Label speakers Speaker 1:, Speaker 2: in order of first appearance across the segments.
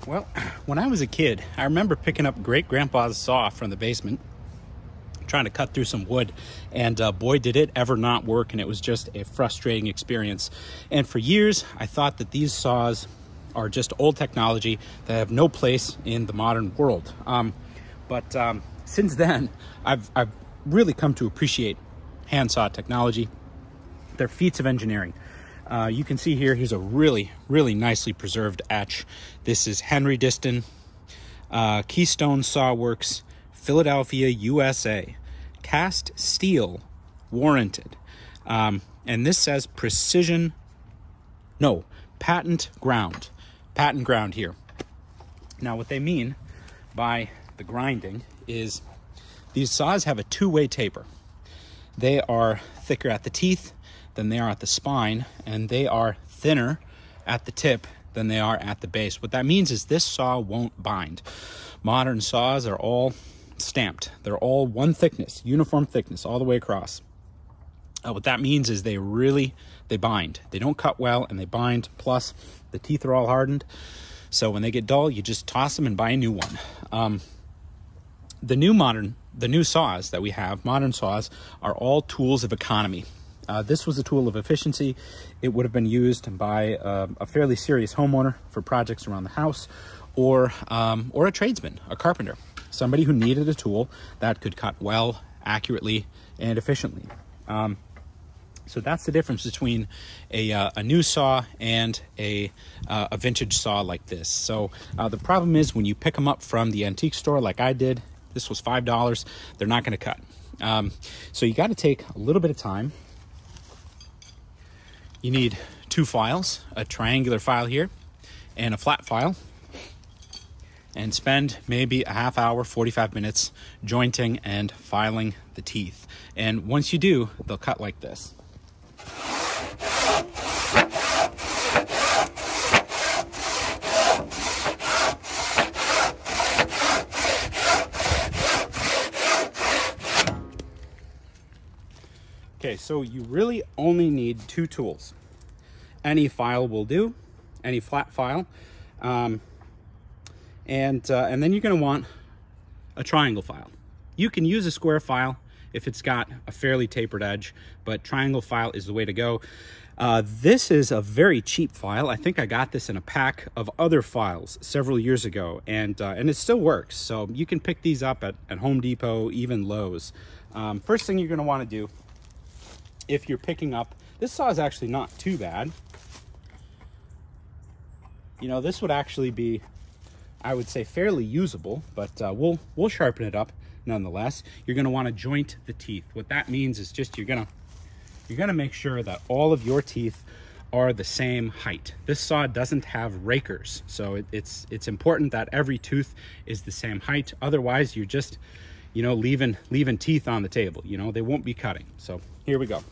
Speaker 1: Well, when I was a kid, I remember picking up great-grandpa's saw from the basement, trying to cut through some wood, and boy, did it ever not work, and it was just a frustrating experience. And for years, I thought that these saws are just old technology that have no place in the modern world. But since then, I've really come to appreciate handsaw technology. They're feats of engineering. You can see here, here's a really nicely preserved etch. This is Henry Disston, Keystone Sawworks, Philadelphia, USA. Cast steel, warranted. And this says patent ground. Patent ground here. Now what they mean by the grinding is these saws have a two-way taper. They are thicker at the teeth than they are at the spine, and they are thinner at the tip than they are at the base. What that means is this saw won't bind. Modern saws are all stamped. They're all one thickness, uniform thickness all the way across. What that means is they bind. They don't cut well, and they bind. Plus, the teeth are all hardened. So when they get dull, you just toss them and buy a new one. The new saws that we have, modern saws, are all tools of economy. This was a tool of efficiency. It would have been used by a fairly serious homeowner for projects around the house, or a tradesman, a carpenter, somebody who needed a tool that could cut well, accurately, and efficiently. So that's the difference between a new saw and a vintage saw like this. So the problem is when you pick them up from the antique store like I did, this was $5, they're not going to cut. So you got to take a little bit of time. You need two files, a triangular file here and a flat file, and spend maybe a half hour, 45 minutes jointing and filing the teeth. And once you do, they'll cut like this. Okay, so you really only need two tools. Any file will do, any flat file. And then you're gonna want a triangle file. You can use a square file if it's got a fairly tapered edge, but triangle file is the way to go. This is a very cheap file. I think I got this in a pack of other files several years ago, and it still works. So you can pick these up at Home Depot, even Lowe's. First thing you're gonna wanna do, if you're picking up, this saw is actually not too bad. You know, this would actually be, I would say, fairly usable, but we'll sharpen it up nonetheless. You're gonna wanna joint the teeth. What that means is just you're gonna make sure that all of your teeth are the same height. This saw doesn't have rakers, so it's important that every tooth is the same height. Otherwise, you're just, you know, leaving teeth on the table. You know, they won't be cutting. So here we go.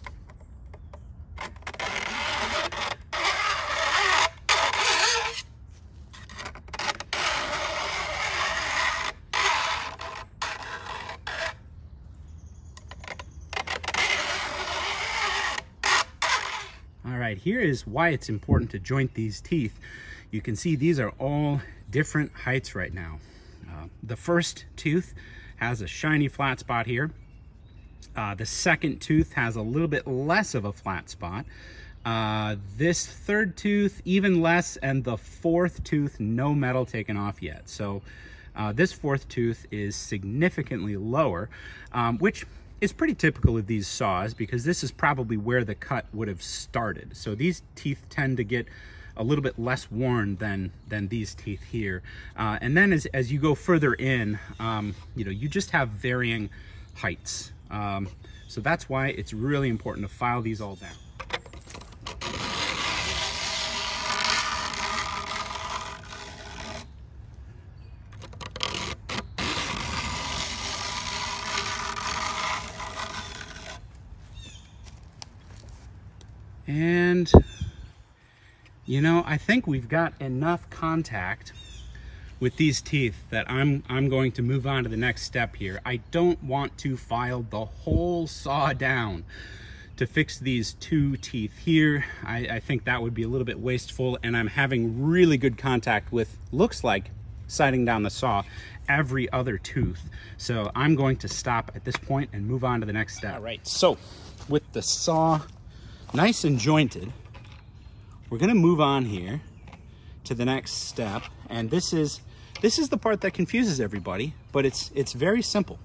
Speaker 1: All right, here is why it's important to joint these teeth. You can see these are all different heights right now. The first tooth has a shiny flat spot here. The second tooth has a little bit less of a flat spot. This third tooth, even less, and the fourth tooth, no metal taken off yet. So this fourth tooth is significantly lower, which is pretty typical of these saws because this is probably where the cut would have started. So these teeth tend to get a little bit less worn than these teeth here. And then as you go further in, you know, you just have varying heights. So that's why it's really important to file these all down. And, you know, I think we've got enough contact with these teeth that I'm going to move on to the next step here. I don't want to file the whole saw down to fix these two teeth here. I think that would be a little bit wasteful, and I'm having really good contact with, looks like, sighting down the saw, every other tooth. So I'm going to stop at this point and move on to the next step. All right, so with the saw nice and jointed, we're gonna move on here to the next step. And this is the part that confuses everybody, but it's very simple.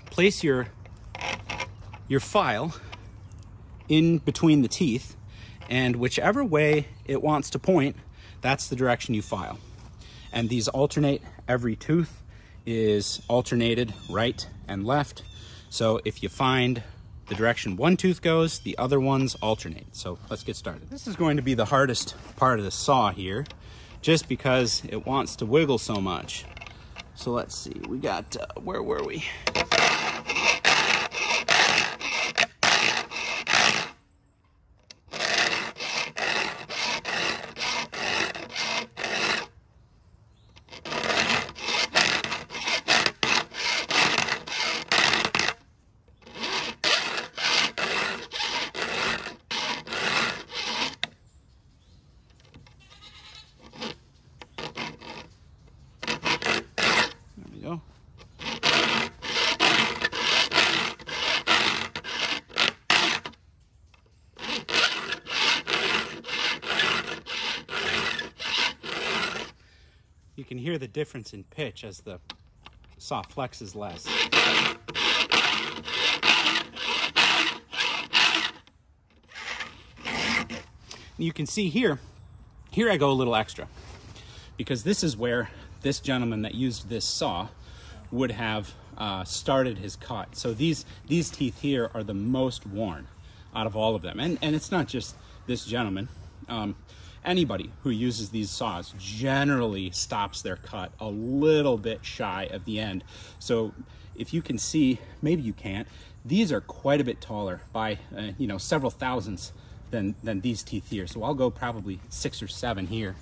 Speaker 1: Place your file in between the teeth, and whichever way it wants to point, that's the direction you file. And these alternate. Every tooth is alternated right and left. So if you find the direction one tooth goes, the other ones alternate. So let's get started. This is going to be the hardest part of the saw here, just because it wants to wiggle so much. So let's see, we got, where were we? Go. You can hear the difference in pitch as the saw flexes less. You can see here I go a little extra, because this is where this gentleman that used this saw would have started his cut. So these teeth here are the most worn out of all of them. And it's not just this gentleman. Anybody who uses these saws generally stops their cut a little bit shy of the end. So if you can see, maybe you can't, these are quite a bit taller by you know, several thousandths than these teeth here. So I'll go probably 6 or 7 here.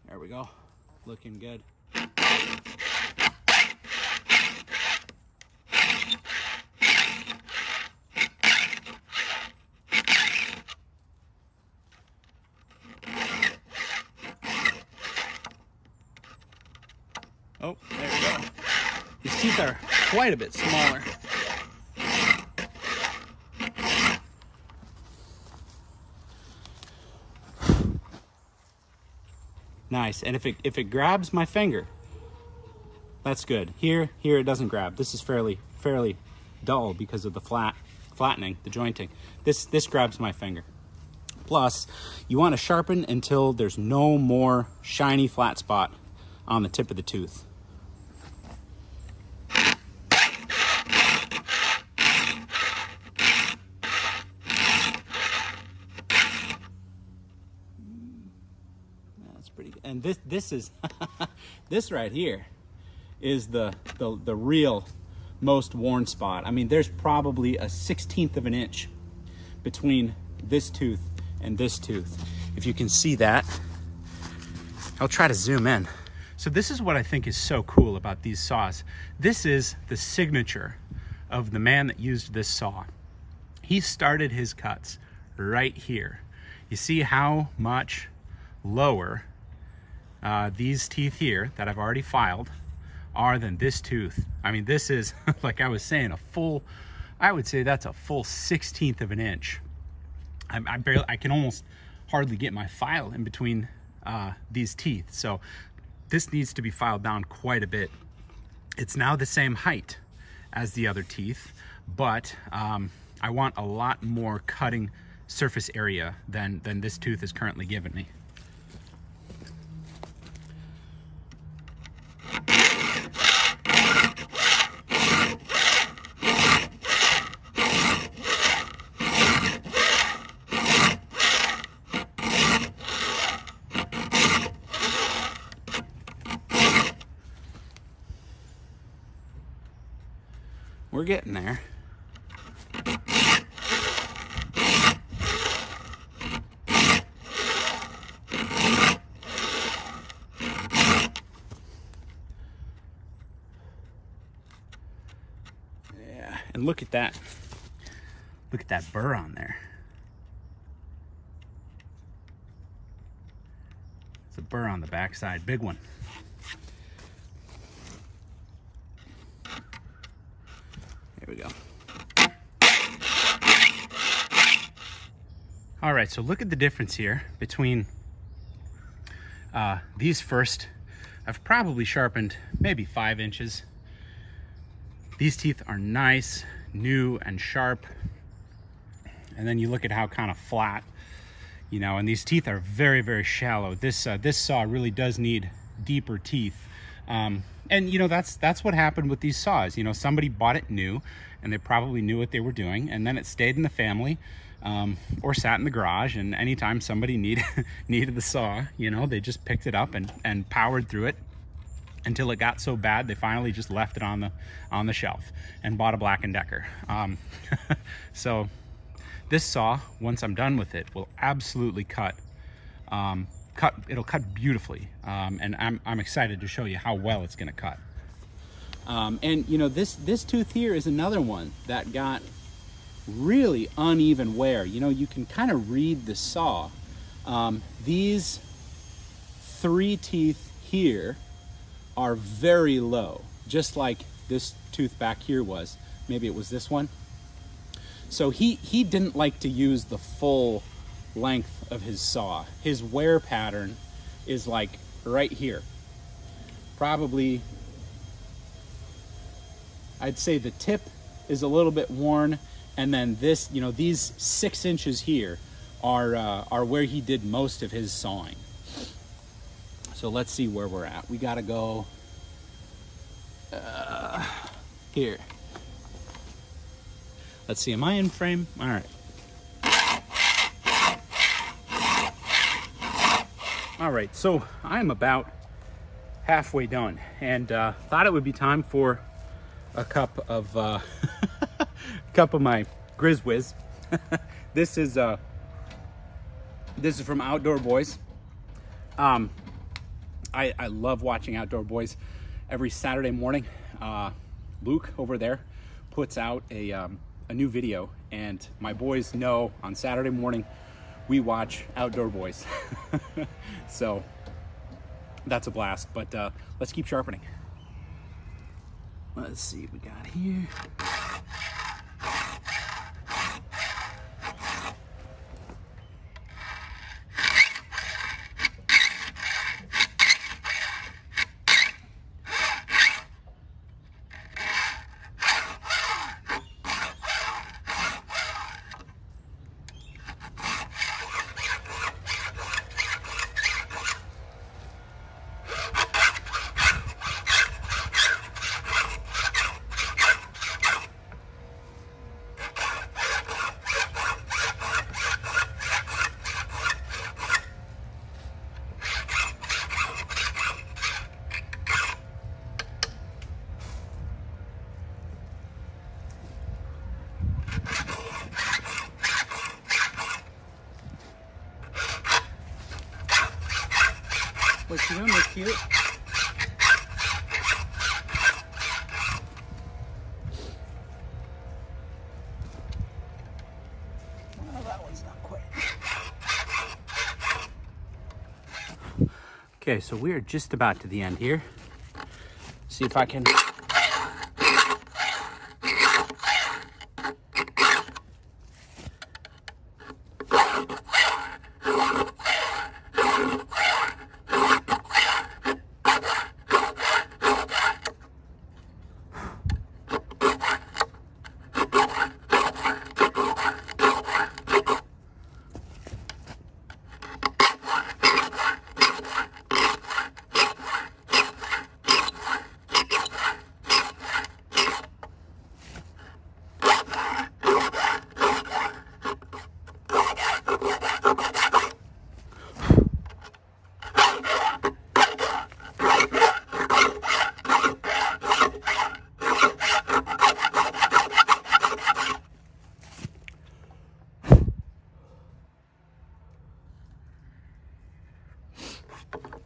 Speaker 1: There we go, looking good. Oh, there we go. These teeth are quite a bit smaller. Nice, and if it grabs my finger, that's good. Here it doesn't grab. This is fairly dull because of the flattening, the jointing. This grabs my finger. Plus, you want to sharpen until there's no more shiny flat spot on the tip of the tooth. Pretty good. And this is this right here is the real most worn spot. I mean, there's probably a 1/16 of an inch between this tooth and this tooth. If you can see that, I'll try to zoom in. So this is what I think is so cool about these saws. This is the signature of the man that used this saw. He started his cuts right here. You see how much lower these teeth here that I've already filed are than this tooth. I mean, this is, like I was saying, I would say that's a full 1/16 of an inch. I can almost hardly get my file in between these teeth. So this needs to be filed down quite a bit. It's now the same height as the other teeth, but I want a lot more cutting surface area than this tooth is currently giving me. We're getting there. And look at that. Look at that burr on there. It's a burr on the backside, big one. There we go. All right, so look at the difference here between these first. I've probably sharpened maybe 5 inches. These teeth are nice, new, and sharp. And then you look at how kind of flat, you know, and these teeth are very, very shallow. This saw really does need deeper teeth. And you know, that's what happened with these saws. You know, somebody bought it new, and they probably knew what they were doing, and then it stayed in the family, or sat in the garage, and anytime somebody needed the saw, you know, they just picked it up and powered through it until it got so bad they finally just left it on the shelf and bought a Black & Decker. So this saw, once I'm done with it, will absolutely cut. It'll cut beautifully, and I'm excited to show you how well it's going to cut. And you know, this tooth here is another one that got really uneven wear. You know, you can kind of read the saw. These 3 teeth here are very low, just like this tooth back here was. Maybe it was this one. So he didn't like to use the full length of his saw. His wear pattern is like right here. Probably, I'd say the tip is a little bit worn, and then this, you know, these 6 inches here are where he did most of his sawing. So let's see where we're at. We gotta go here. Let's see, am I in frame? All right. All right, so I'm about halfway done, and thought it would be time for a cup of my Grizz Whiz. This is from Outdoor Boys. I love watching Outdoor Boys. Every Saturday morning, Luke over there puts out a new video, and my boys know on Saturday morning we watch Outdoor Boys. So that's a blast, but let's keep sharpening. Let's see what we got here. What you doing, Miss Cute? Well, that one's not quite. Okay, so we are just about to the end here. See if I can.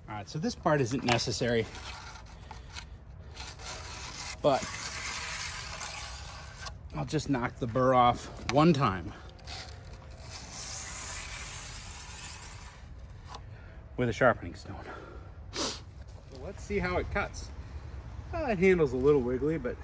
Speaker 1: All right, so this part isn't necessary, but I'll just knock the burr off one time with a sharpening stone. So let's see how it cuts. Well, it handle's a little wiggly, but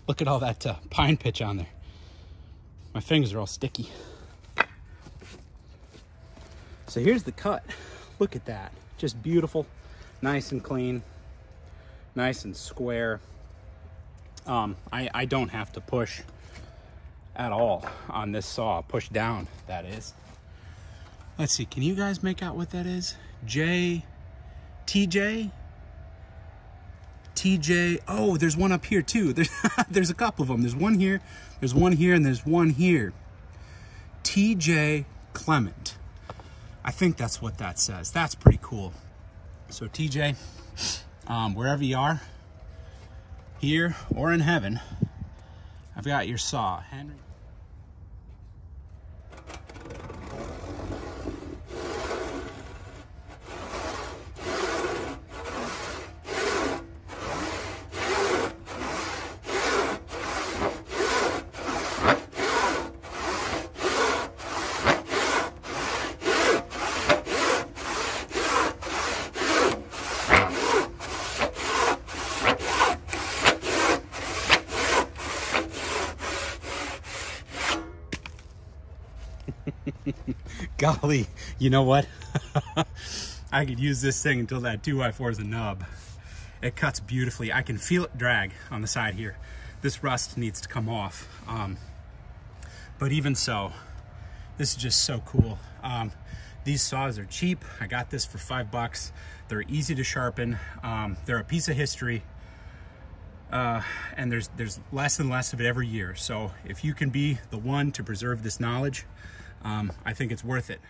Speaker 1: look at all that pine pitch on there. My fingers are all sticky. So here's the cut. Look at that. Just beautiful, nice and clean, nice and square. I don't have to push at all on this saw. Push down, that is. Let's see, can you guys make out what that is? TJ? Oh, there's one up here too. There's a couple of them. There's one here, and there's one here. TJ Clement. I think that's what that says. That's pretty cool. So TJ, wherever you are, here or in heaven, I've got your saw. Henry. Golly, you know what? I could use this thing until that 2x4 is a nub. It cuts beautifully. I can feel it drag on the side here. This rust needs to come off. But even so, this is just so cool. These saws are cheap. I got this for $5. They're easy to sharpen. They're a piece of history. And there's less and less of it every year. So if you can be the one to preserve this knowledge, I think it's worth it.